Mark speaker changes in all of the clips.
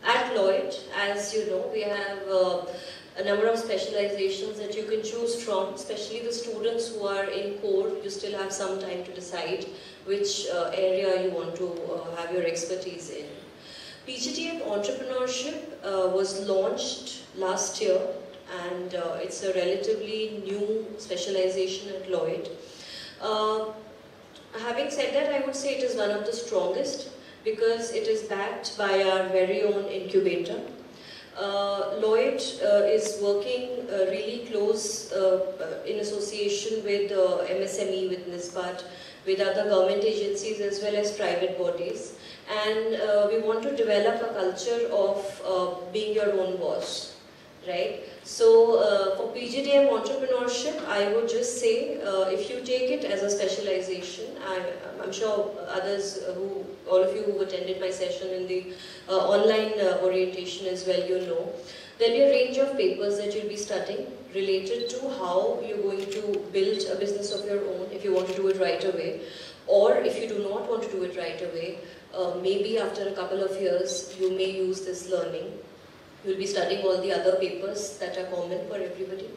Speaker 1: at Lloyd, as you know, we have a number of specializations that you can choose from, especially the students who are in core. You still have some time to decide which area you want to have your expertise in. PGDM Entrepreneurship was launched last year, and it's a relatively new specialization at Lloyd. Having said that, I would say it is one of the strongest because it is backed by our very own incubator. Lloyd is working really close in association with MSME, with NISBAT, with other government agencies as well as private bodies. And we want to develop a culture of being your own boss, right? So for PGDM entrepreneurship, I would just say if you take it as a specialization, I'm sure others all of you who attended my session in the online orientation as well, you know, there'll be a range of papers that you'll be studying related to how you're going to build a business of your own if you want to do it right away, or if you do not want to do it right away, maybe after a couple of years you may use this learning. You'll be studying all the other papers that are common for everybody.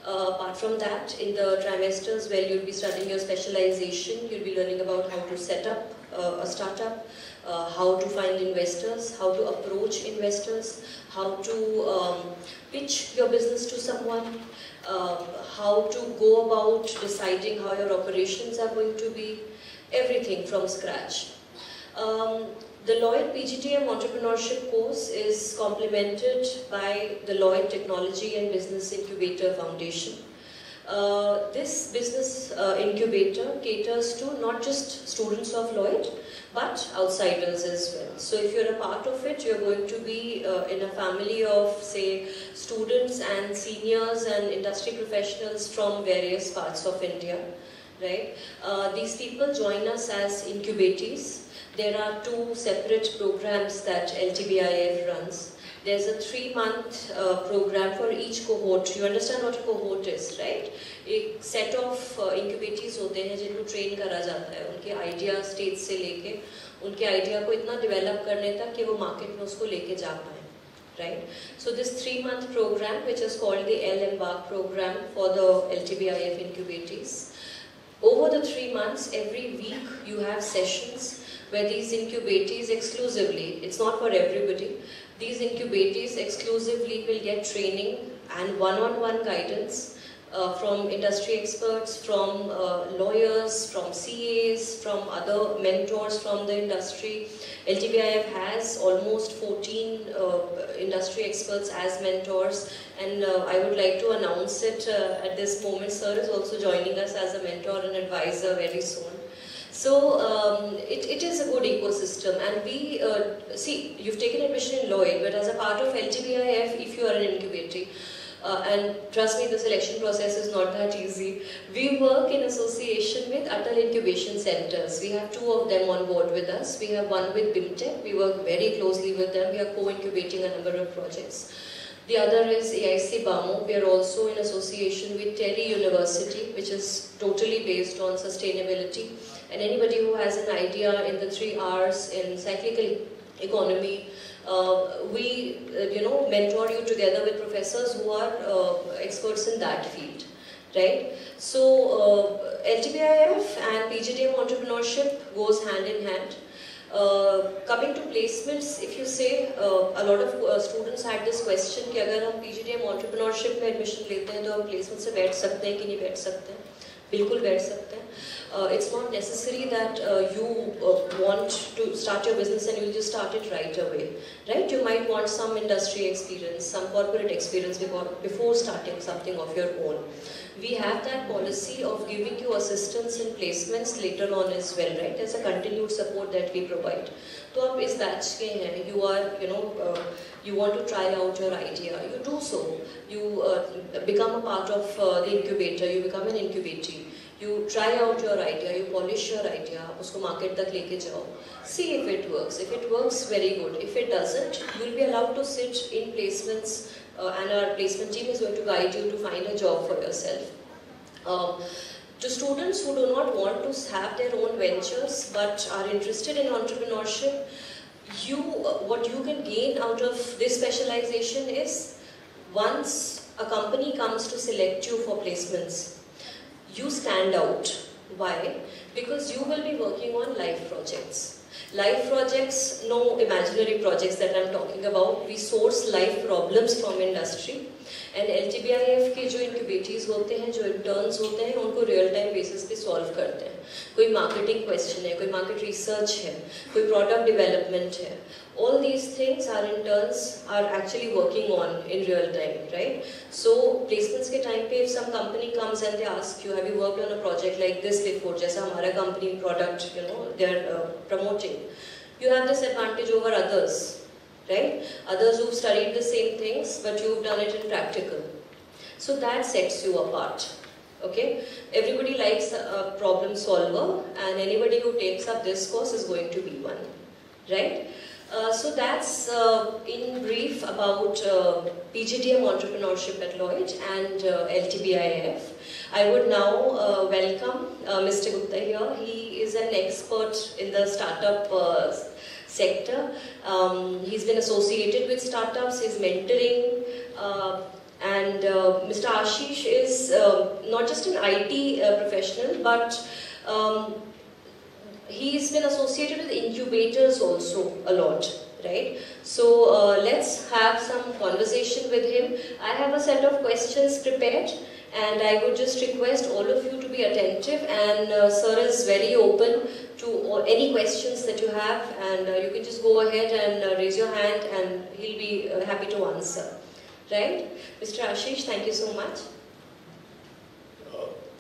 Speaker 1: Apart from that, in the trimesters where you'll be studying your specialization, you'll be learning about how to set up a startup, how to find investors, how to approach investors, how to pitch your business to someone, how to go about deciding how your operations are going to be, everything from scratch. The Lloyd PGDM Entrepreneurship course is complemented by the Lloyd Technology and Business Incubator Foundation. This business incubator caters to not just students of Lloyd, but outsiders as well. So if you're a part of it, you're going to be in a family of, say, students and seniors and industry professionals from various parts of India, right? These people join us as incubatees. There are 2 separate programs that LTBIF runs. There's a 3-month program for each cohort. You understand what a cohort is, right? एक set of incubatees होते हैं जिनको train करा जाता है. उनके idea stage से लेके उनके idea को इतना develop करने तक कि वो market में उसको लेके जा पाए, right? So this 3-month program, which is called the Embark program for the LTBIF incubatees. Over the 3 months, every week you have sessions where these incubatees exclusively, it's not for everybody, these incubatees exclusively will get training and one-on-one guidance from industry experts, from lawyers, from CAs, from other mentors from the industry. LTBIF has almost 14 industry experts as mentors, and I would like to announce it at this moment. Sir is also joining us as a mentor and advisor very soon. So it is a good ecosystem, and we see, you've taken admission in Lloyd, but as a part of LTBIF, if you are an incubator, and trust me, the selection process is not that easy. We work in association with Atal Incubation Centers. We have 2 of them on board with us. We have one with BIMTech. We work very closely with them. We are co-incubating a number of projects. The other is AIC BAMO. We are also in association with Terry University, which is totally based on sustainability. And anybody who has an idea in the 3 R's in cyclical economy, we mentor you together with professors who are experts in that field, right? So LTBIF and PGDM entrepreneurship goes hand in hand. Coming to placements, if you say, a lot of students had this question कि अगर हम PGDM entrepreneurship में admission लेते हैं तो हम placement से बैठ सकते हैं कि नहीं बैठ सकते हैं? बिल्कुल बैठ सकते हैं. It's not necessary that you want to start your business and you'll just start it right away, right? You might want some industry experience, some corporate experience before starting something of your own. We have that policy of giving you assistance in placements later on as well, right? There's a continued support that we provide. So आप इस batch के हैं, you are, you want to try out your idea, you do so. You become a part of the incubator, you become an incubatee. You try out your idea, you polish your idea, उसको market तक लेके जाओ. See if it works. If it works, very good. If it doesn't, you'll be allowed to sit in placements, and our placement team is going to guide you to find a job for yourself. To students who do not want to have their own ventures but are interested in entrepreneurship, what you can gain out of this specialization is, once a company comes to select you for placements, you stand out. Why? Because you will be working on live projects. Live projects, no imaginary projects that I'm talking about. We source live problems from industry. And LTBIF के जो incubators होते हैं, जो interns होते हैं, उनको real time basis पे solve करते हैं. कोई marketing question है, कोई market research है, कोई product development है. All these things our interns are actually working on in real time, right? So placements के time पे if some company comes and they ask you, have you worked on a project like this before? जैसा हमारा company product, they are promoting. You have this advantage over others. Right? Others who've studied the same things, but you've done it in practical. So that sets you apart. Okay? Everybody likes a problem solver, and anybody who takes up this course is going to be one. Right? So that's in brief about PGDM entrepreneurship at Lloyd and LTBIF. I would now welcome Mr. Gupta here. He is an expert in the startup sector. He's been associated with startups, he's mentoring, and Mr. Ashish is not just an IT professional, but he's been associated with incubators also a lot, right? So let's have some conversation with him. I have a set of questions prepared, and I would just request all of you to be attentive, and sir is very open to any questions that you have, and you can just go ahead and raise your hand and he'll be happy to answer. Right? Mr. Ashish, thank you so much.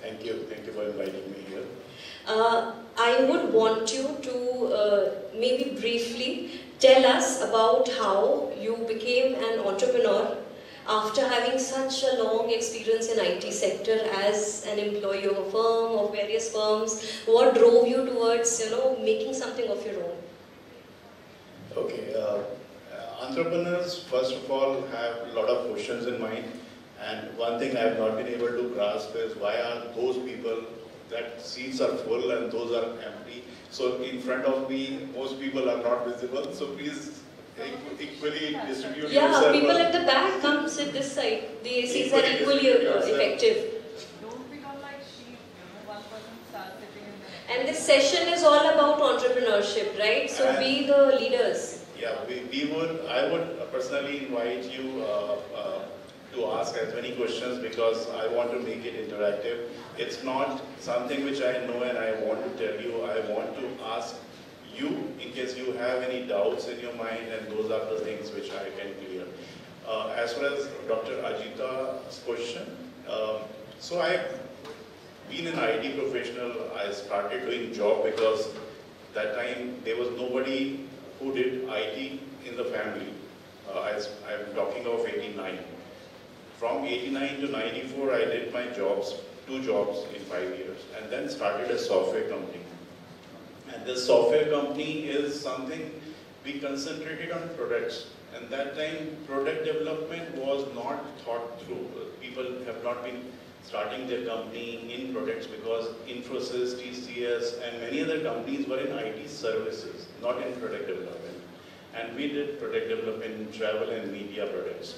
Speaker 2: Thank you for inviting me here.
Speaker 1: I would want you to maybe briefly tell us about how you became an entrepreneur after having such a long experience in IT sector as an employee of a firm, of various firms. What drove you towards, making something of your own?
Speaker 2: Okay, entrepreneurs first of all have a lot of questions in mind, and one thing I have not been able to grasp is why are those people that seats are full and those are empty. So in front of me, most people are not visible. So please equally distribute yourself.
Speaker 1: Yeah, people at the back come sit this side. The ACs are equally effective.
Speaker 3: Don't become like sheep, one person starts sitting in the next.
Speaker 1: And this session is all about entrepreneurship, right? So and be the leaders.
Speaker 2: Yeah, I would personally invite you to ask as many questions because I want to make it interactive. It's not something which I know and I want to tell you. I want to ask you in case you have any doubts in your mind, and those are the things which I can clear. As far as Dr. Ajeeta's question, so I've been an IT professional. I started doing job because that time there was nobody who did IT in the family. I'm talking of 89. From 89 to 94, I did my jobs, 2 jobs in 5 years, and then started a software company. And this software company is something we concentrated on products. And that time, product development was not thought through. People have not been starting their company in products because Infosys, TCS, and many other companies were in IT services, not in product development. And we did product development in travel and media products.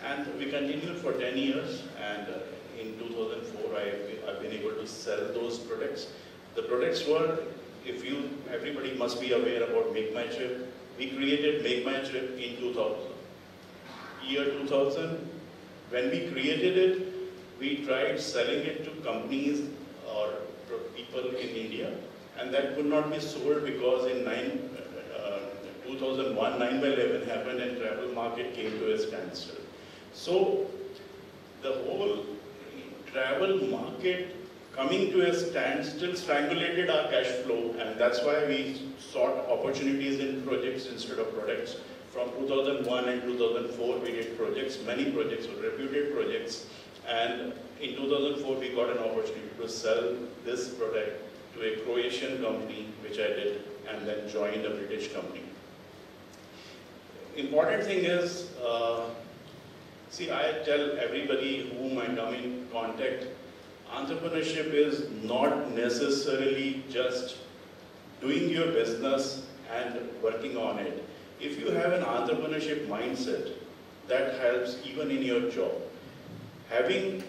Speaker 2: And we continued for 10 years, and in 2004, I've been able to sell those products. The products were, everybody must be aware about Make My Trip. We created Make My Trip in 2000. Year 2000, when we created it, we tried selling it to companies or people in India, and that could not be sold because in 2001, 9/11 happened and travel market came to a standstill. So the whole travel market coming to a standstill strangulated our cash flow, and that's why we sought opportunities in projects instead of products. From 2001 and 2004 we did projects, many projects, reputed projects, and in 2004 we got an opportunity to sell this product to a Croatian company, which I did, and then joined a British company. Important thing is, see, I tell everybody whom I come in contact, entrepreneurship is not necessarily just doing your business and working on it. you have an entrepreneurship mindset, that helps even in your job. Having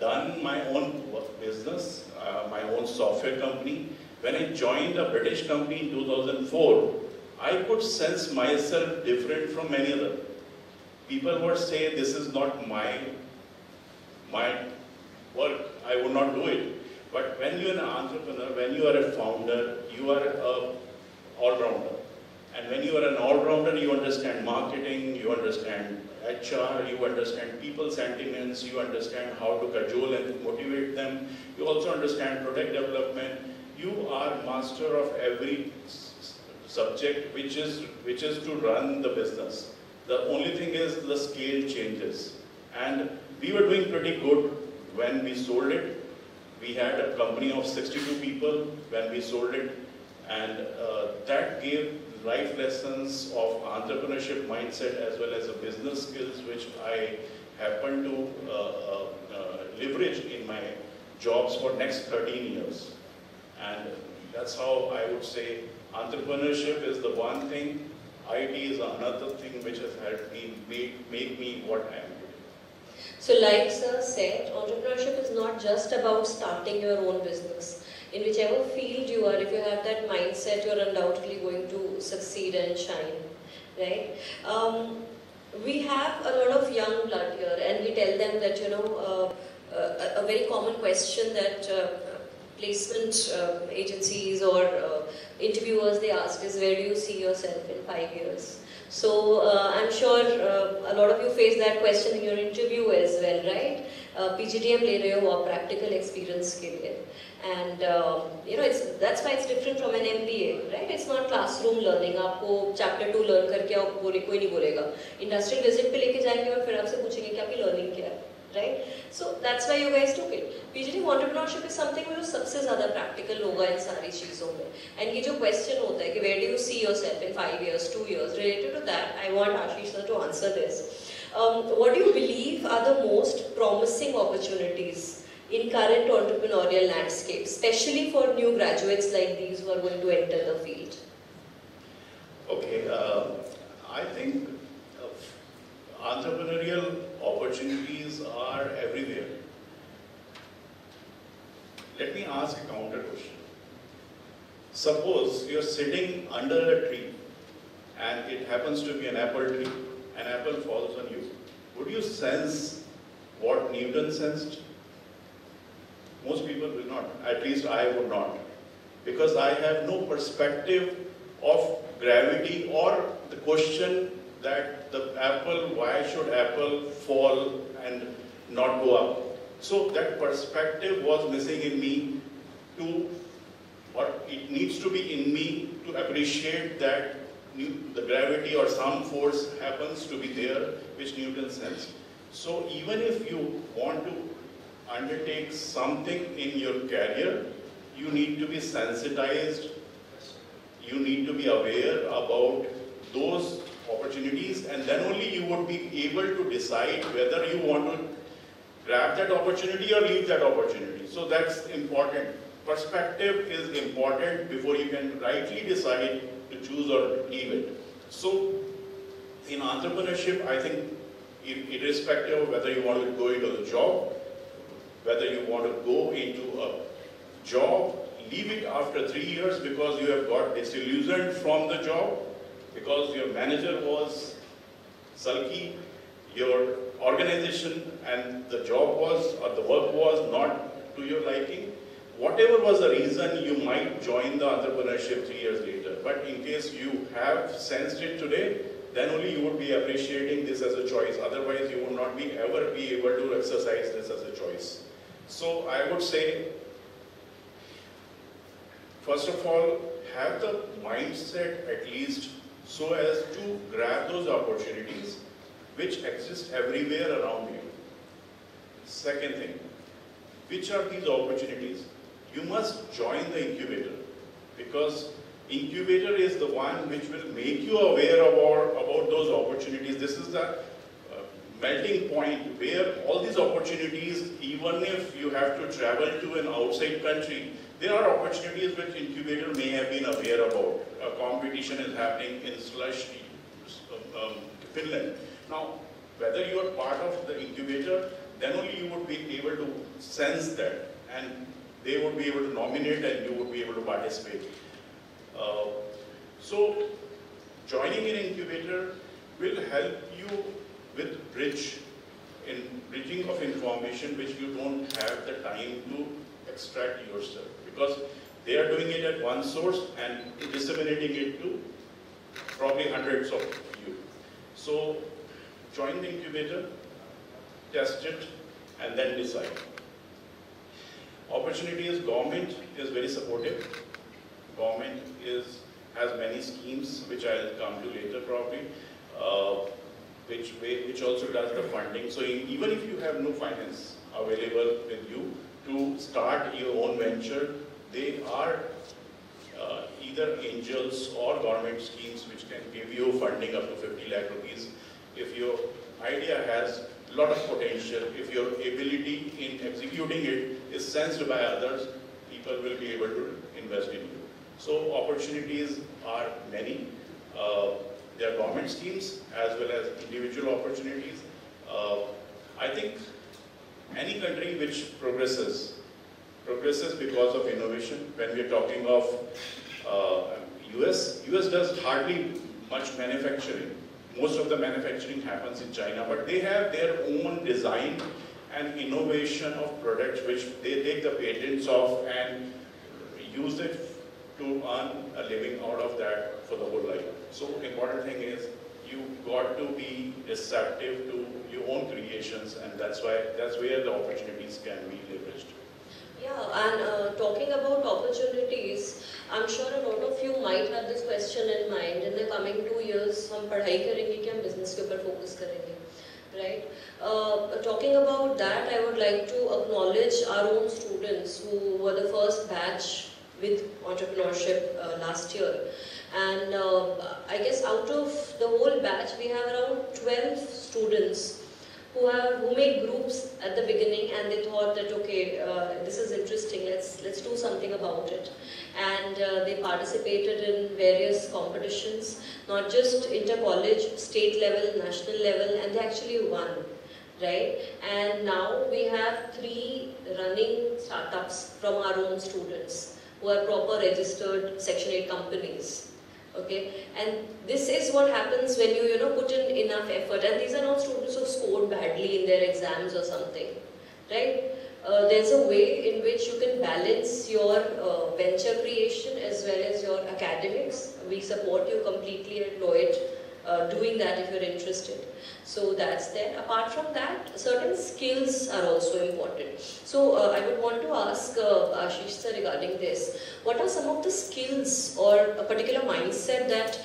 Speaker 2: done my own business, my own software company, when I joined a British company in 2004, I could sense myself different from many other. People would say, this is not my work, I would not do it. But when you are an entrepreneur, when you are a founder, you are an all-rounder. And when you are an all-rounder, you understand marketing, you understand HR, you understand people's sentiments, you understand how to cajole and motivate them, you also understand product development. You are master of every subject which is to run the business. The only thing is the scale changes. And we were doing pretty good when we sold it. We had a company of 62 people when we sold it, and that gave life lessons of entrepreneurship mindset as well as the business skills which I happen to leverage in my jobs for next 13 years. And that's how I would say entrepreneurship is the one thing, IT is another thing which has helped me make me what I am.
Speaker 1: So like sir said, entrepreneurship is not just about starting your own business. In whichever field you are, if you have that mindset, you're undoubtedly going to succeed and shine, right? We have a lot of young blood here, and we tell them that, you know, a very common question that placement agencies or interviewers, they ask is, where do you see yourself in 5 years? So I'm sure a lot of you face that question in your interview as well, right? PGDM ले रहे हो आप practical experience के लिए, and you know, that's why it's different from an MBA, right? It's not classroom learning. आपको chapter 2 learn करके आप कोई नहीं बोलेगा. Industrial visit पे लेके जाएंगे और फिर आपसे पूछेंगे कि आपकी learning क्या है, right? So that's why you guys took it. PGDM entrepreneurship is something जो सबसे ज़्यादा practical होगा इन सारी चीज़ों में. And ये जो question होता है कि where do you see yourself in 5 years, 2 years, related to that, I want Ashish sir to answer this. What do you believe are the most promising opportunities in current entrepreneurial landscape, especially for new graduates like these who are going to enter the field?
Speaker 2: Okay, I think entrepreneurial opportunities are everywhere. Let me ask a counter question. Suppose you're sitting under a tree and it happens to be an apple tree. An apple falls on you. Would you sense what Newton sensed? Most people will not. At least I would not. Because I have no perspective of gravity or the question that the apple, why should apple fall and not go up? So that perspective was missing in me or it needs to be in me to appreciate that the gravity or some force happens to be there which Newton sensed. So even if you want to undertake something in your career, you need to be sensitized, you need to be aware about those opportunities, and then only you would be able to decide whether you want to grab that opportunity or leave that opportunity. So that's important. Perspective is important before you can rightly decide to choose or leave it. So in entrepreneurship, I think irrespective of whether you want to go into the job, whether you want to go into a job, leave it after 3 years because you have got disillusioned from the job, because your manager was sulky, your organization and the job was or the work was not to your liking. Whatever was the reason, you might join the entrepreneurship 3 years later. But in case you have sensed it today, then only you would be appreciating this as a choice. Otherwise, you would not be ever be able to exercise this as a choice. So I would say, first of all, have the mindset at least so as to grab those opportunities which exist everywhere around you. Second thing, which are these opportunities? You must join the incubator, because incubator is the one which will make you aware about those opportunities. This is the melting point where all these opportunities, even if you have to travel to an outside country, There are opportunities which incubator may have been aware about. A competition is happening in slush Finland. Now, whether you are part of the incubator, then only you would be able to sense that, and they would be able to nominate and you would be able to participate. So, joining an incubator will help you with bridging of information which you don't have the time to extract yourself, because they are doing it at one source and disseminating it to probably hundreds of you. So join the incubator, test it, and then decide. Opportunities, government is very supportive. Government has many schemes which I'll come to later probably, which also does the funding. So even if you have no finance available with you to start your own venture, they are either angels or government schemes which can give you funding up to 50 lakh rupees. If your idea has a lot of potential, if your ability in executing it is sensed by others, people will be able to invest in you. So opportunities are many. There are government schemes as well as individual opportunities. I think any country which progresses because of innovation. When we are talking of US does hardly much manufacturing. Most of the manufacturing happens in China, but they have their own design and innovation of products which they take the patents of and use it to earn a living out of that for the whole life. So important thing is you got to be receptive to your own creations, and that's where the opportunities can be leveraged.
Speaker 1: Yeah, and talking about opportunities, I'm sure a lot of you might have this question in mind. In the coming 2 years, हम पढ़ाई करेंगे कि हम business के ऊपर focus करेंगे, right? Talking about that, I would like to acknowledge our own students who were the first batch with entrepreneurship last year. And I guess out of the whole batch, we have around 12 students who made groups at the beginning, and they thought that okay, this is interesting, let's do something about it. And they participated in various competitions, not just inter-college, state level, national level, and they actually won, right? And now we have 3 running startups from our own students who are proper registered Section 8 companies. Okay, and this is what happens when you put in enough effort. And these are not students who scored badly in their exams or something, right? There's a way in which you can balance your venture creation as well as your academics. We support you completely at Lloyd doing that if you're interested. So that's there. Apart from that, certain skills are also important. So I would want to ask Ashish sir regarding this. What are some of the skills or a particular mindset that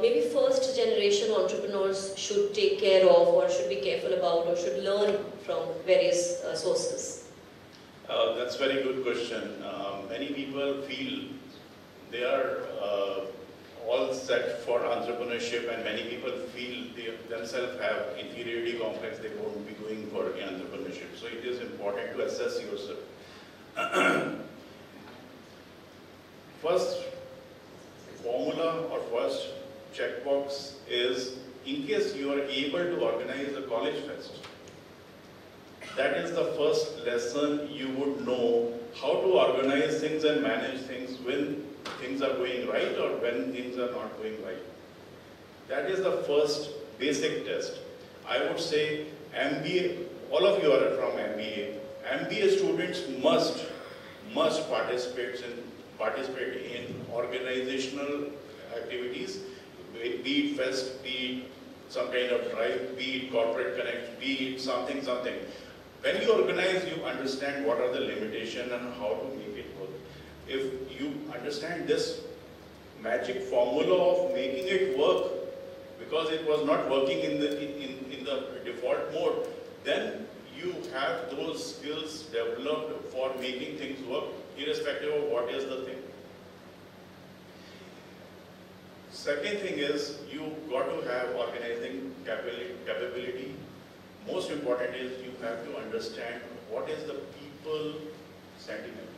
Speaker 1: maybe first generation entrepreneurs should take care of or should be careful about or should learn from various sources?
Speaker 2: That's a very good question. Many people feel they are all set for entrepreneurship, and many people feel they themselves have inferiority complex, they won't be going for entrepreneurship. So it is important to assess yourself. First formula or first checkbox is, in case you are able to organize a college fest, that is the first lesson you would know how to organize things and manage things when things are going right or when things are not going right. That is the first basic test. I would say MBA, all of you are from MBA. MBA students must participate in organizational activities, be it fest, be it some kind of drive, be it corporate connect, be it something. When you organize, you understand what are the limitations and how to make it work. If you understand this magic formula of making it work, because it was not working in the default mode, then you have those skills developed for making things work, irrespective of what is the thing. Second thing is, you got to have organizing capability. Most important is you have to understand what is the people sentiment.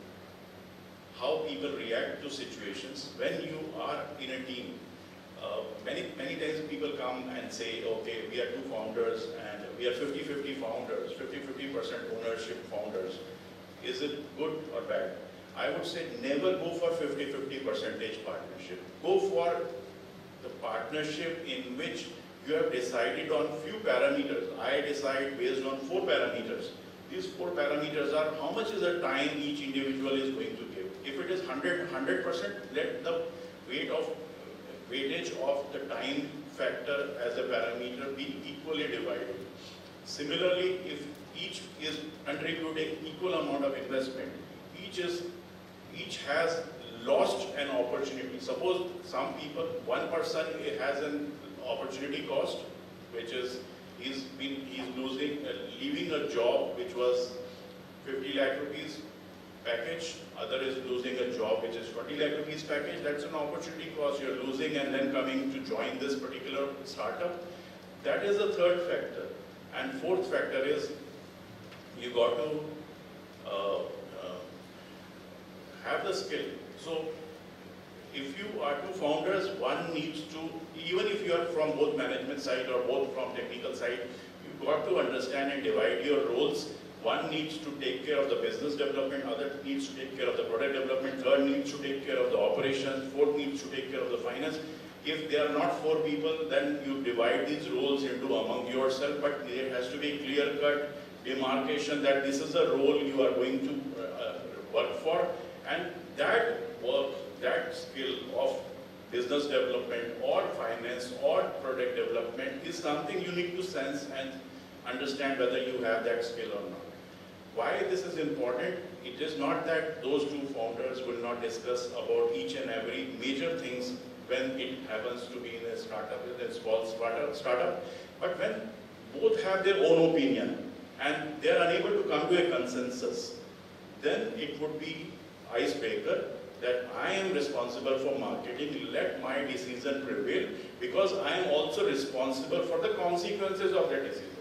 Speaker 2: how people react to situations. When you are in a team, many times people come and say, okay, we are two founders and we are 50-50 founders, 50% ownership founders. Is it good or bad? I would say never go for 50-50 percentage partnership. Go for the partnership in which you have decided on few parameters. I decide based on 4 parameters. These 4 parameters are how much is the time each individual is going to give. If it is 100%, let the weightage of the time factor as a parameter be equally divided. Similarly, if each is contributing equal amount of investment, each has lost an opportunity. Suppose some people, one person has an opportunity cost, which is he's leaving a job which was 50 lakh rupees package, other is losing a job which is 20 lakh rupees package. That's an opportunity cost you're losing, and then coming to join this particular startup. That is the third factor. And fourth factor is you got to have the skill. So if you are two founders, one needs to, even if you are from both management side or both from technical side, you've got to understand and divide your roles. One needs to take care of the business development, other needs to take care of the product development, third needs to take care of the operations, fourth needs to take care of the finance. If there are not 4 people, then you divide these roles into among yourself, but there has to be clear-cut demarcation that this is a role you are going to work for, and that work, that skill of business development or finance or product development is something you need to sense and understand whether you have that skill or not. Why this is important? It is not that those two founders will not discuss about each and every major things when it happens to be in a startup, in a small startup, but when both have their own opinion and they are unable to come to a consensus, then it would be icebreaker that I am responsible for marketing, let my decision prevail, because I am also responsible for the consequences of that decision.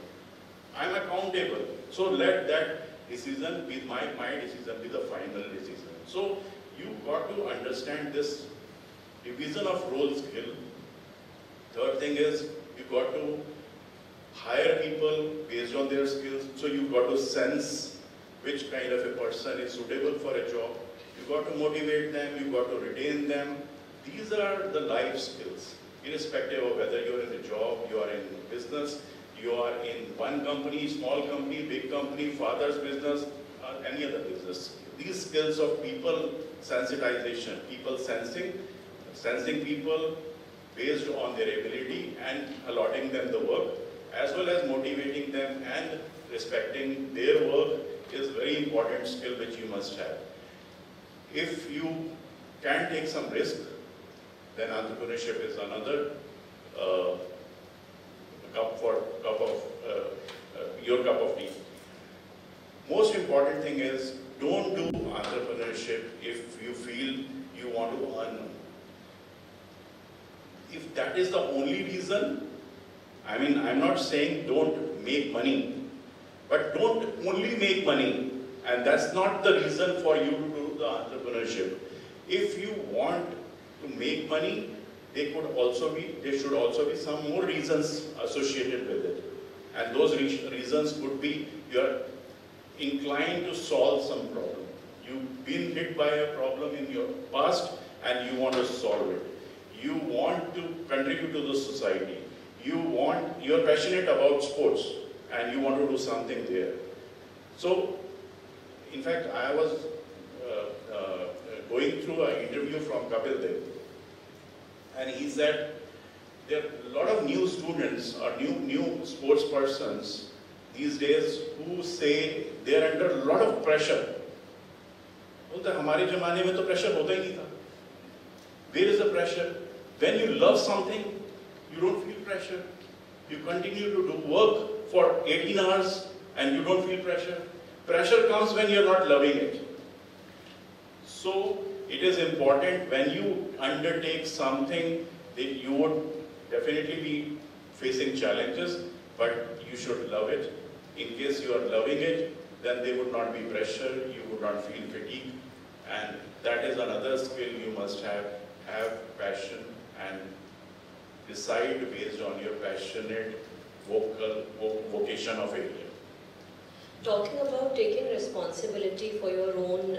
Speaker 2: I am accountable, so let that decision be my decision, be the final decision. So you got to understand this division of role skill. Third thing is you got to hire people based on their skills. So you got to sense which kind of a person is suitable for a job. You got to motivate them, you got to retain them. These are the life skills, irrespective of whether you're in a job, you are in business, you are in one company, small company, big company, father's business, or any other business. These skills of people sensitization, people sensing people based on their ability and allotting them the work, as well as motivating them and respecting their work is a very important skill which you must have. If you can take some risk, then entrepreneurship is another your cup of tea. Most important thing is don't do entrepreneurship if you feel you want to earn money. If that is the only reason, I mean, I'm not saying don't make money, but don't only make money, and that's not the reason for you to do the entrepreneurship. If you want to make money, there should also be some more reasons associated with it. And those reasons could be you're inclined to solve some problem. You've been hit by a problem in your past and you want to solve it. You want to contribute to the society. You're passionate about sports and you want to do something there. So, in fact, I was going through an interview from Kapil Dev, and he said there are a lot of new students or new sports persons these days who say they are under a lot of pressure. बोलते हमारे जमाने में तो pressure होता ही नहीं था. Where is the pressure? When you love something, you don't feel pressure. You continue to do work for 18 hours and you don't feel pressure. Pressure comes when you're not loving it. So it is important when you undertake something that you would definitely be facing challenges, but you should love it. In case you are loving it, then there would not be pressure, you would not feel fatigue. And that is another skill you must have passion and decide based on your passionate vocation of area.
Speaker 1: Talking about taking responsibility for your own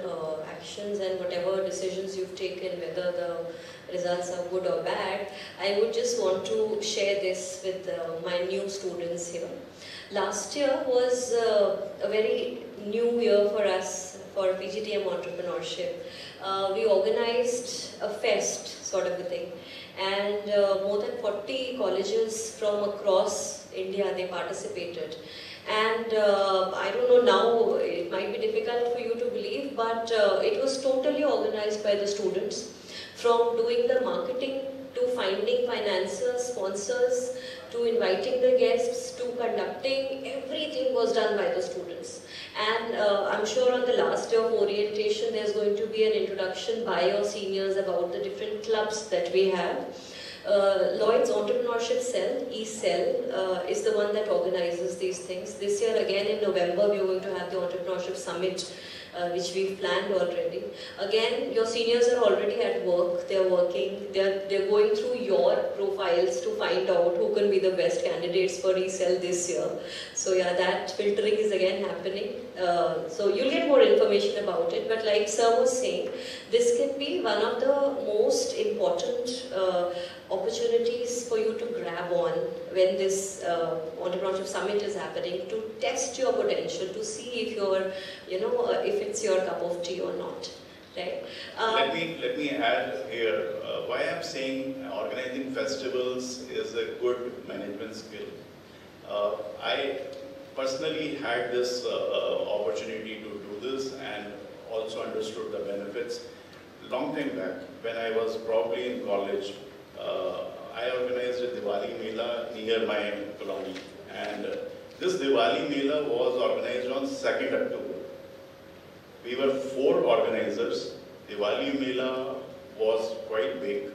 Speaker 1: actions and whatever decisions you've taken, whether the results are good or bad, I would just want to share this with my new students here. Last year was a very new year for us for PGDM entrepreneurship. We organized a fest sort of a thing, and more than 40 colleges from across India, they participated. And I don't know now, it might be difficult for you to believe, but it was totally organized by the students. From doing the marketing, to finding financiers, sponsors, to inviting the guests, to conducting, everything was done by the students. And I'm sure on the last day of orientation, there's going to be an introduction by your seniors about the different clubs that we have. Lloyd's Entrepreneurship Cell, E-Cell, is the one that organizes these things. This year again in November we are going to have the Entrepreneurship Summit, which we've planned already. Again, your seniors are already at work, they're working, they're going through your profiles to find out who can be the best candidates for E-Cell this year. So yeah, that filtering is again happening. So you'll get more information about it, but like Sir was saying, this can be one of the most important opportunities for you to grab on when this Entrepreneurship Summit is happening, to test your potential, to see if you're, if it's your cup of tea or not, right?
Speaker 2: Let me add here, why I'm saying organizing festivals is a good management skill. I personally had this opportunity to do this and also understood the benefits. Long time back, when I was probably in college, I organized a Diwali Mela near my colony, and this Diwali Mela was organized on 2nd October. We were 4 organizers. Diwali Mela was quite big,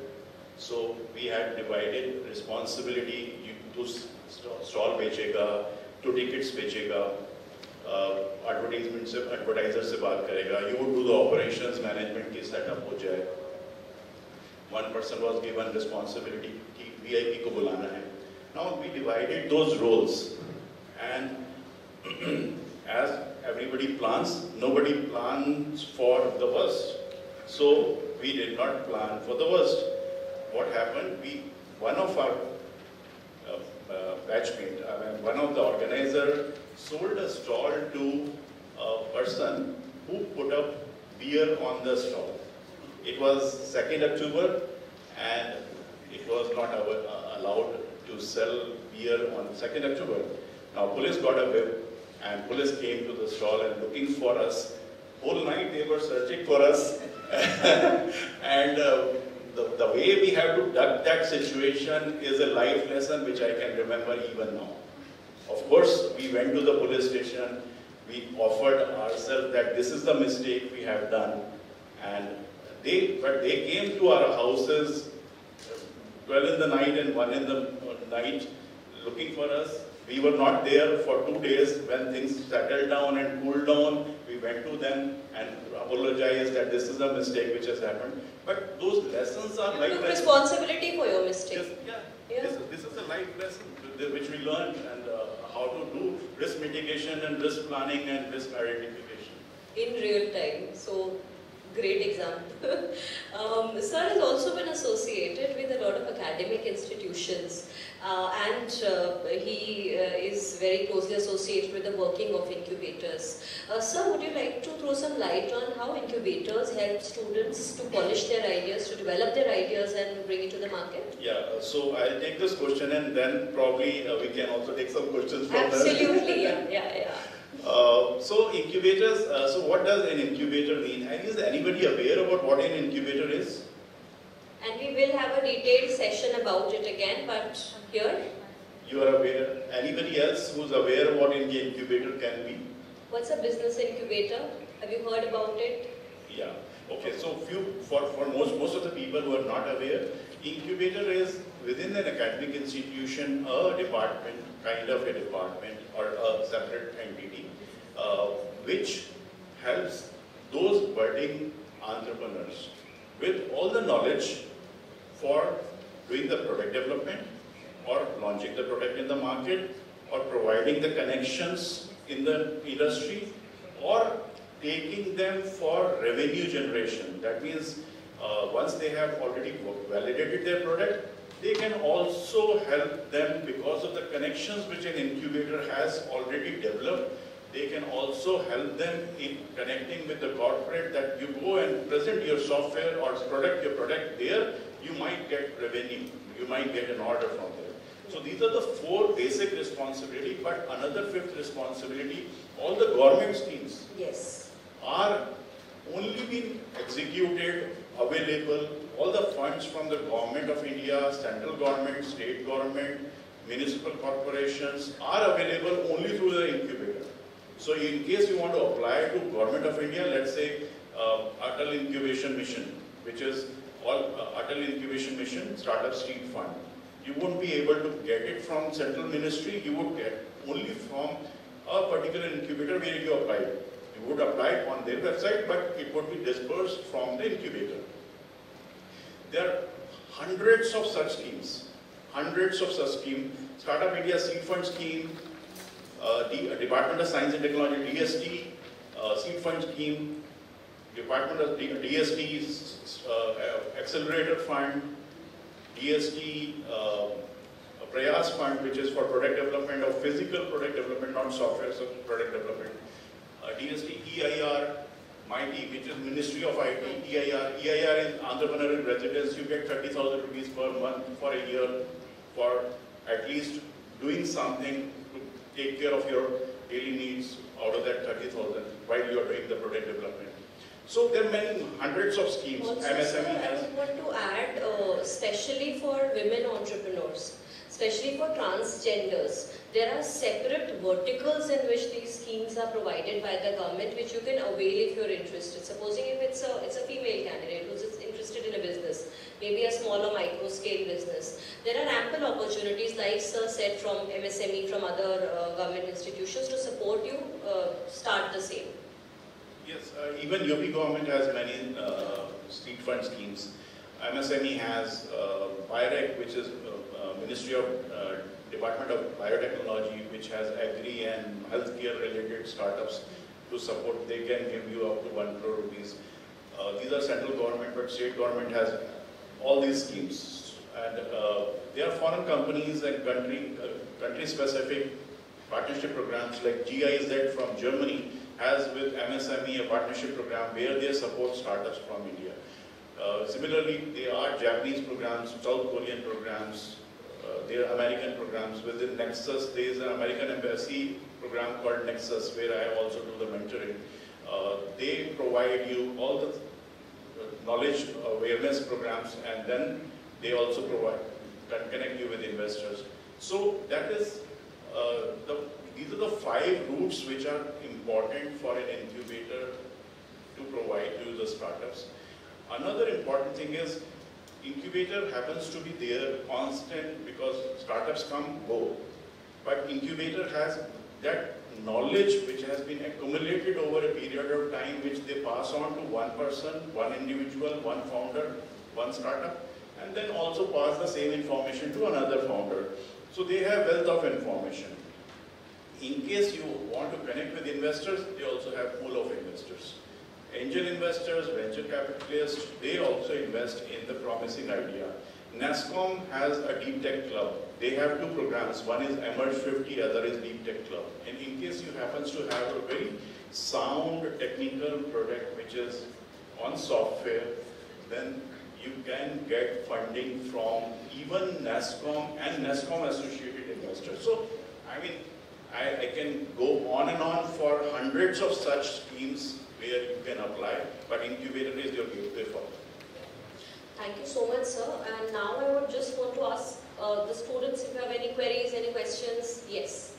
Speaker 2: so we had divided responsibility. To stall बेचेगा, to tickets बेचेगा, advertiser से बात करेगा. You would do the operations management की setup हो जाए. One person was given responsibility कि VIP को बुलाना है. Now we divided those roles, and as everybody plans, nobody plans for the worst. So we did not plan for the worst. What happened? One of our batchmate, one of the organizer sold a stall to a person who put up beer on the stall. It was 2nd October and it was not allowed to sell beer on 2nd October. Now police got a whip and police came to the stall and looking for us. Whole night they were searching for us and the way we have to duck that situation is a life lesson which I can remember even now. Of course, we went to the police station, we offered ourselves that this is the mistake we have done, and but they came to our houses 12 in the night and 1 in the night looking for us. We were not there for 2 days. When things settled down and cooled down, we went to them and apologized that this is a mistake which has happened. But those lessons are like
Speaker 1: took responsibility for your mistake.
Speaker 2: This is a life lesson which we learned, and how to do risk mitigation and risk planning and risk identification.
Speaker 1: In real time. So, great example. Sir has also been associated with a lot of academic institutions and he is very closely associated with the working of incubators. Sir, would you like to throw some light on how incubators help students to polish their ideas, to develop their ideas and bring it to the market?
Speaker 2: Yeah, so I'll take this question and then probably we can also take some questions from
Speaker 1: Absolutely, yeah.
Speaker 2: So incubators, so what does an incubator mean? And is anybody aware about what an incubator is?
Speaker 1: And we will have a detailed session about it again, but here?
Speaker 2: You are aware? Anybody else who's aware of what an incubator can be?
Speaker 1: What's a business incubator? Have you heard about it?
Speaker 2: Yeah. Okay, so for most of the people who are not aware, incubator is within an academic institution, a department, kind of a department or a separate entity, which helps those budding entrepreneurs with all the knowledge for doing the product development or launching the product in the market or providing the connections in the industry or taking them for revenue generation. That means once they have already validated their product, they can also help them because of the connections which an incubator has already developed. They can also help them in connecting with the corporate that you go and present your software or your product there, you might get revenue, you might get an order from there. So these are the 4 basic responsibilities, but another 5th responsibility, all the government schemes are only being executed, available, all the funds from the government of India, central government, state government, municipal corporations are available only through the incubator. So in case you want to apply to government of India, let's say Atal Incubation Mission, which is all Atal Incubation Mission Startup Seed Fund. You won't be able to get it from central ministry, you would get only from a particular incubator where you apply. You would apply on their website, but it would be disbursed from the incubator. There are hundreds of such schemes. Startup India Seed Fund Scheme, the Department of Science and Technology, DST, Seed Fund Scheme, Department of DST, Accelerator Fund, DST, Prayas Fund, which is for product development of physical product development, not software, so product development. DST, EIR, MIT, which is Ministry of IT, EIR. EIR is entrepreneur in residence. You get 30,000 rupees per month for a year for at least doing something to take care of your daily needs out of that 30,000 while you are doing the product development. So there are many hundreds of schemes.
Speaker 1: Also,
Speaker 2: MSME
Speaker 1: I
Speaker 2: has.
Speaker 1: would want to add, especially for women entrepreneurs, especially for transgenders, there are separate verticals in which these schemes are provided by the government, which you can avail if you're interested. Supposing if it's a female candidate who's interested in a business, maybe a small or micro scale business, there are ample opportunities, like Sir said, from MSME, from other government institutions to support you start the same.
Speaker 2: Yes, even UP government has many seed fund schemes. MSME has BIREC, which is Ministry of Department of Biotechnology, which has agri and healthcare related startups to support. They can give you up to 1 crore rupees. These are central government, but state government has all these schemes. And there are foreign companies and country specific partnership programs like GIZ from Germany has with MSME a partnership program where they support startups from India. Similarly, there are Japanese programs, South Korean programs, there are American programs. Within Nexus, there is an American embassy program called Nexus where I also do the mentoring. They provide you all the knowledge awareness programs, and then they also connect you with investors. So that is these are the 5 routes which are important for an incubator to provide to the startups. Another important thing is incubator happens to be there constant because startups come, go. But incubator has that knowledge which has been accumulated over a period of time, which they pass on to one person, one individual, one founder, one startup, and then also pass the same information to another founder. So they have wealth of information. In case you want to connect with investors, they also have pool of investors. Angel investors, venture capitalists, they also invest in the promising idea. NASSCOM has a Deep Tech Club. They have 2 programs. One is Emerge 50, other is Deep Tech Club. And in case you happens to have a very sound technical product which is on software, then you can get funding from even NASSCOM and NASSCOM associated investors. So, I mean, I can go on and on for hundreds of such schemes where you can apply, but incubator is your gateway for.
Speaker 1: Thank you so much, sir. And now I would just want to ask the students if you have any queries, any questions. Yes.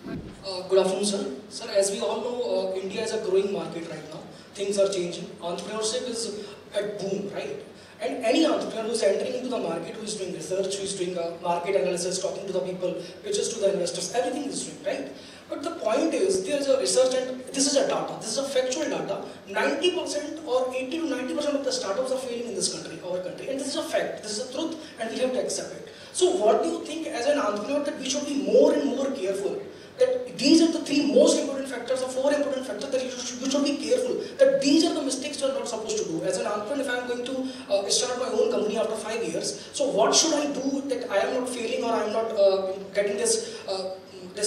Speaker 4: Good afternoon, sir. Sir, as we all know, India is a growing market right now. Things are changing. Entrepreneurship is at boom, right? And any entrepreneur who is entering into the market, who is doing research, who is doing market analysis, talking to the people, pitches to the investors, everything is doing, right? But the point is, there is a research, and this is a data, this is a factual data, 90% or 80 to 90% of the startups are failing in this country, our country, and this is a fact, this is a truth, and we have to accept it. So what do you think as an entrepreneur that we should be more and more careful? That these are the 3 most important factors or 4 important factors that you should be careful. That these are the mistakes you are not supposed to do. As an entrepreneur, if I am going to start my own company after 5 years, so what should I do that I am not failing or I am not getting this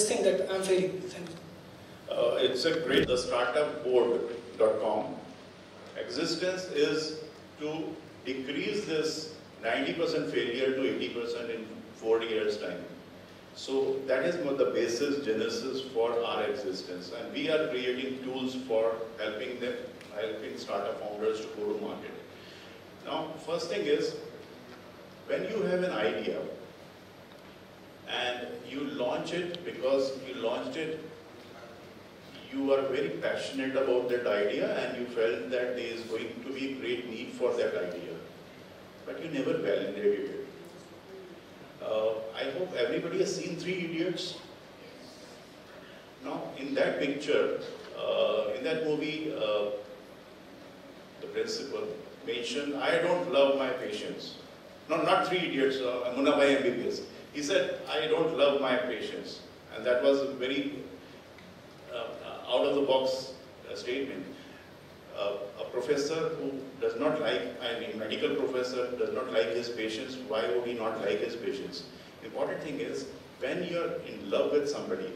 Speaker 4: thing that I am failing? Thank you.
Speaker 2: It's a great, the startupboard.com existence is to decrease this 90% failure to 80% in 4 years' time. So that is the basis, genesis for our existence, and we are creating tools for helping startup founders to go to market. Now, first thing is, when you have an idea and you launch it because you launched it, you are very passionate about that idea and you felt that there is going to be great need for that idea, but you never validated it. I hope everybody has seen 3 Idiots. Now, in that picture, in that movie, the principal mentioned, "I don't love my patients." No, not 3 Idiots, Munnabai MBBS. He said, "I don't love my patients." And that was a very out-of-the-box statement. A professor who does not like, a medical professor does not like his patients, why would he not like his patients? The important thing is, when you're in love with somebody,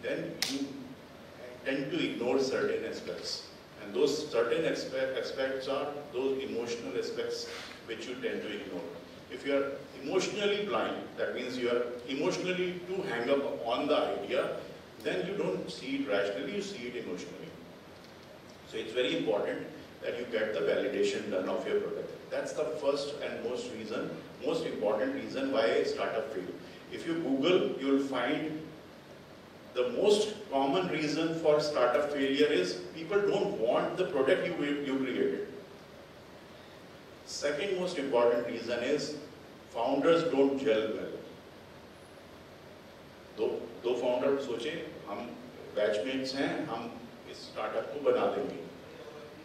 Speaker 2: then you tend to ignore certain aspects. And those certain aspects are those emotional aspects which you tend to ignore. If you are emotionally blind, that means you are emotionally too hang up on the idea, then you don't see it rationally, you see it emotionally. So it's very important that you get the validation done of your product. That's the first and most important reason why a startup fails. If you Google, you will find the most common reason for startup failure is people don't want the product you created. Second most important reason is founders don't gel well. दो founder सोचे हम batchmates हैं, हम इस startup को बना देंगे,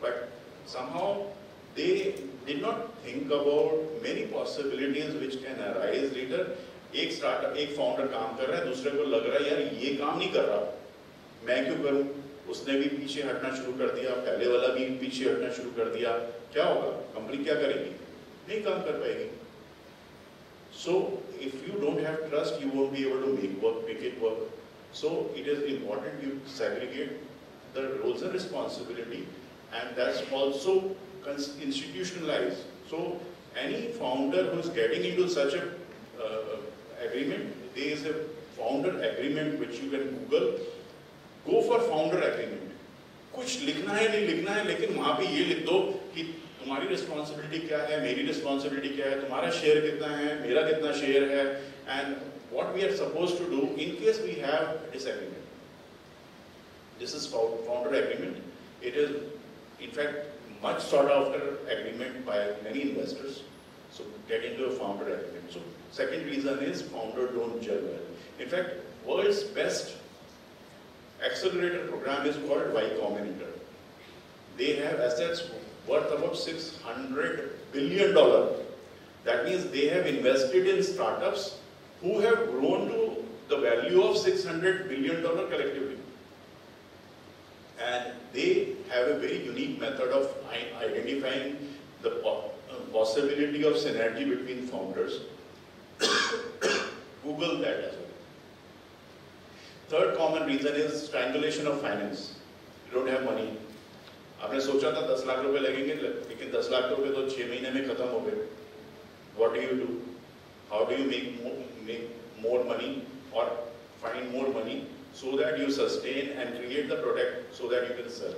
Speaker 2: but somehow they did not think about many possibilities which can arise later. एक फाउंडर काम कर रहा है, दूसरे को लग रहा है यार ये काम नहीं कर रहा, मैं क्यों करूं? उसने भी पीछे हटना शुरू कर दिया, पहले वाला भी पीछे हटना शुरू कर दिया, क्या होगा? कंपनी क्या करेगी? नहीं काम कर पाएगी. So if you don't have trust, you won't be able to make it work. So it is important you segregate the roles and responsibility, and that's also institutionalized. So any founder who is getting into such a agreement, there is a founder agreement which you can Google. Go for founder agreement. कुछ लिखना है नहीं लिखना है, लेकिन वहाँ पे ये लिख दो कि तुम्हारी रिस्पॉन्सिबिलिटी क्या है, मेरी रिस्पॉन्सिबिलिटी क्या है, तुम्हारा शेयर कितना है, मेरा कितना शेयर है, and what we are supposed to do in case we have disagreement. This is founder agreement. It is, in fact, much sought after agreement by many investors. So get into a founder agreement. So second reason is founder don't gel well. In fact, world's best accelerator program is called Y Combinator. They have assets worth about $600 billion. That means they have invested in startups who have grown to the value of $600 billion collectively. And they have a very unique method of identifying the possibility of synergy between founders. Google that as well. Third common reason is strangulation of finance. You don't have money. आपने सोचा था 10 लाख रुपए लगेंगे, लेकिन 10 लाख रुपए तो 6 महीने में खत्म हो गए. What do you do? How do you make more money or find more money so that you sustain and create the product so that you can sell?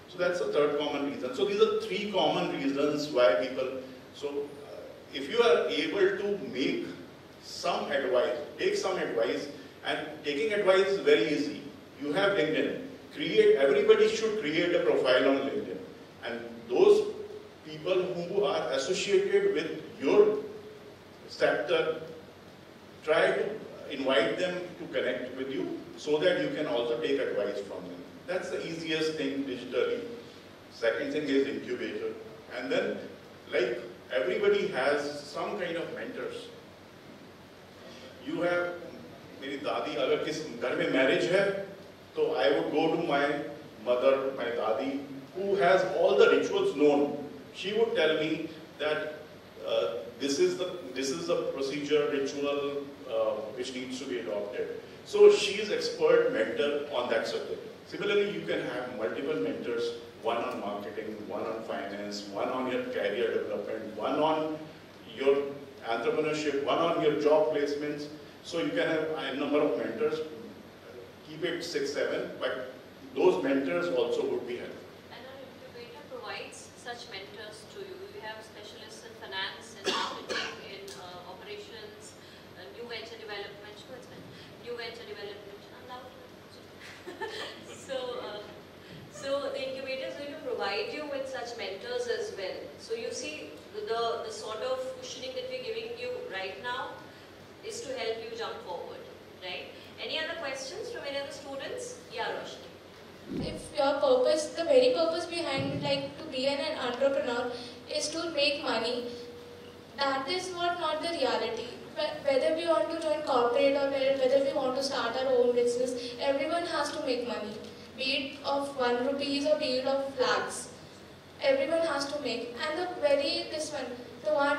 Speaker 2: So that's the third common reason. So these are three common reasons why people. So if you are able to make some advice, take some advice, and taking advice is very easy. You have LinkedIn. Everybody should create a profile on LinkedIn. And those people who are associated with your sector, try to invite them to connect with you so that you can also take advice from them. That's the easiest thing digitally. Second thing is incubator. And then, like, everybody has some kind of mentors. You have, मेरी दादी अगर किस घर में marriage है, so I would go to my mother, my dadi, who has all the rituals known. She would tell me that this is the procedure, ritual which needs to be adopted. So she is expert mentor on that subject. Similarly, you can have multiple mentors, one on marketing, one on finance, one on your career development, one on your entrepreneurship, one on your job placements. So you can have a number of mentors. Keep it 6, 7, but those mentors also would be helpful.
Speaker 1: And our incubator provides such mentors to you. We have specialists in finance, in marketing, in operations, new venture development. New venture development. So the incubator is going to provide you with such mentors as well. So you see, the sort of cushioning that we're giving you right now is to help you jump forward, right? Any other questions from any other students? Yeah, Roshni.
Speaker 5: If your purpose, the very purpose behind like to be an entrepreneur is to make money, that is not the reality. Whether we want to join corporate or whether we want to start our own business, everyone has to make money. Be it of 1 rupee or be it of lakhs. Everyone has to make. And the one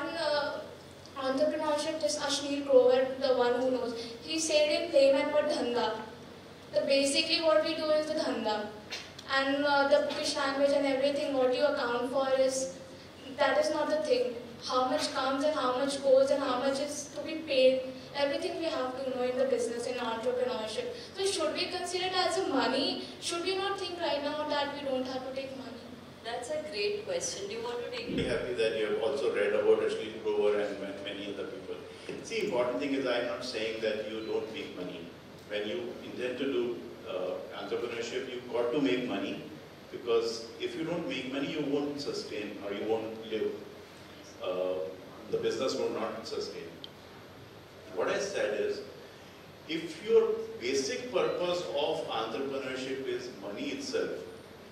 Speaker 5: entrepreneurship, this Ashneer Grover, the one who knows, he said in layman word dhanda. Basically what we do is the dhanda. And the bookish language and everything, what you account for that is not the thing. How much comes and how much goes and how much is to be paid. Everything we have to know in the business, in entrepreneurship. So should we consider it as a money? Should we not think right now that we don't have to take money?
Speaker 1: That's a great question. Do you want to take it?
Speaker 2: I'm happy that you have also read about Ashneer Grover and many other people. See, important thing is I'm not saying that you don't make money. When you intend to do entrepreneurship, you've got to make money, because if you don't make money, you won't sustain or you won't live. The business will not sustain. What I said is, if your basic purpose of entrepreneurship is money itself,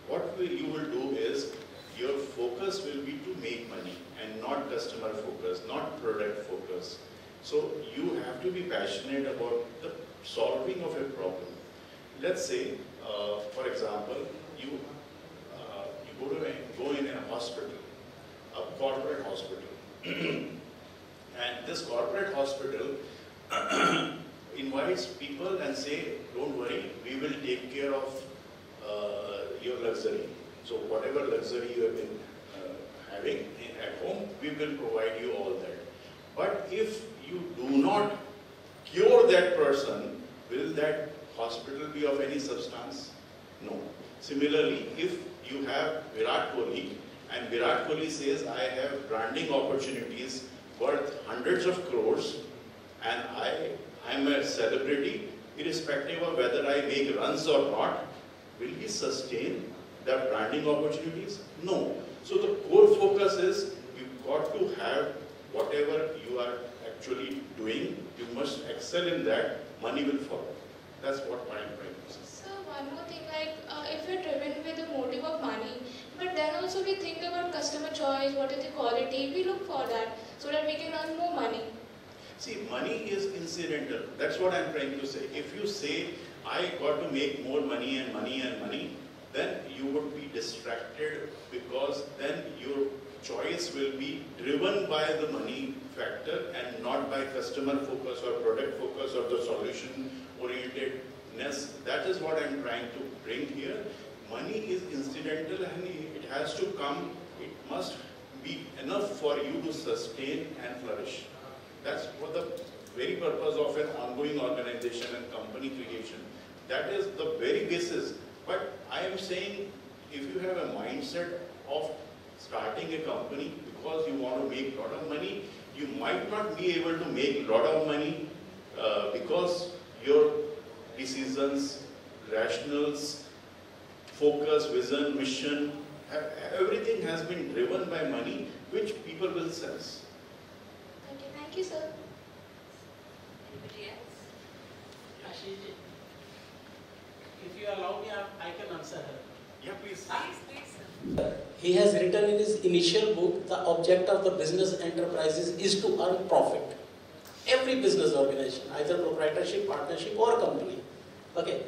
Speaker 2: what you will do is, your focus will be to make money and not customer focus, not product focus. So you have to be passionate about the solving of a problem. Let's say, for example, you go in a hospital, a corporate hospital, and this corporate hospital invites people and say, don't worry, we will take care of your luxury. So whatever luxury you have been having at home, we will provide you all that. But if you do not cure that person, will that hospital be of any substance? No. Similarly, if you have Virat Kohli, and Virat Kohli says, I have branding opportunities worth hundreds of crores, and I'm a celebrity, irrespective of whether I make runs or not, will he sustain the branding opportunities? No. So the core focus is, you've got to have whatever you are actually doing, you must excel in that, money will follow. That's what I'm trying to say.
Speaker 5: So one more thing, like if we're driven with the motive of money, but then also we think about customer choice, what is the quality, we look for that so that we can earn more money.
Speaker 2: See, money is incidental. That's what I'm trying to say. If you say, I got to make more money and money and money, then you would be distracted, because then your choice will be driven by the money factor and not by customer focus or product focus or the solution orientedness. That is what I'm trying to bring here. Money is incidental and it has to come, it must be enough for you to sustain and flourish. That's what the very purpose of an ongoing organization and company creation. That is the very basis. But I am saying, if you have a mindset of starting a company because you want to make a lot of money, you might not be able to make a lot of money because your decisions, rationals, focus, vision, mission, everything has been driven by money, which people will sense.
Speaker 5: Okay, thank you, sir.
Speaker 1: Anybody else?
Speaker 6: you allow me, I can answer her.
Speaker 2: Yeah, please.
Speaker 7: He has written in his initial book, the object of the business enterprises is to earn profit. Every business organization, either proprietorship, partnership or company. Okay.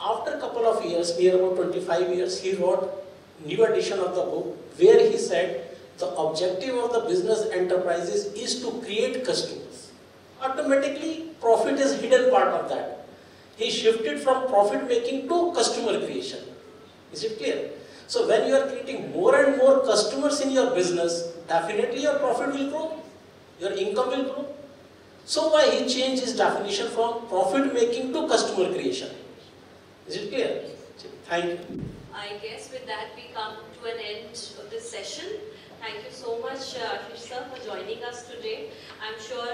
Speaker 7: After a couple of years, near about 25 years, he wrote new edition of the book where he said the objective of the business enterprises is to create customers. Automatically, profit is hidden part of that. He shifted from profit making to customer creation. Is it clear? So when you are creating more and more customers in your business, definitely your profit will grow, your income will grow. So why he changed his definition from profit making to customer creation? Is it clear? Thank you.
Speaker 1: I guess with that we come to an end of this session. Thank you so much, Ashish sir, for joining us today. I'm sure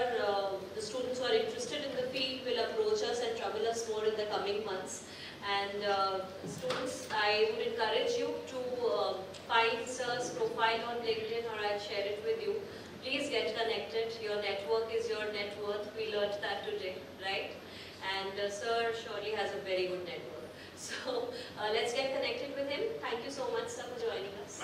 Speaker 1: the students who are interested in the field will approach us and trouble us more in the coming months. And students, I would encourage you to find sir's profile on LinkedIn, or I'll share it with you. Please get connected. Your network is your net worth. We learned that today, right? And sir surely has a very good network. So let's get connected with him. Thank you so much, sir, for joining us.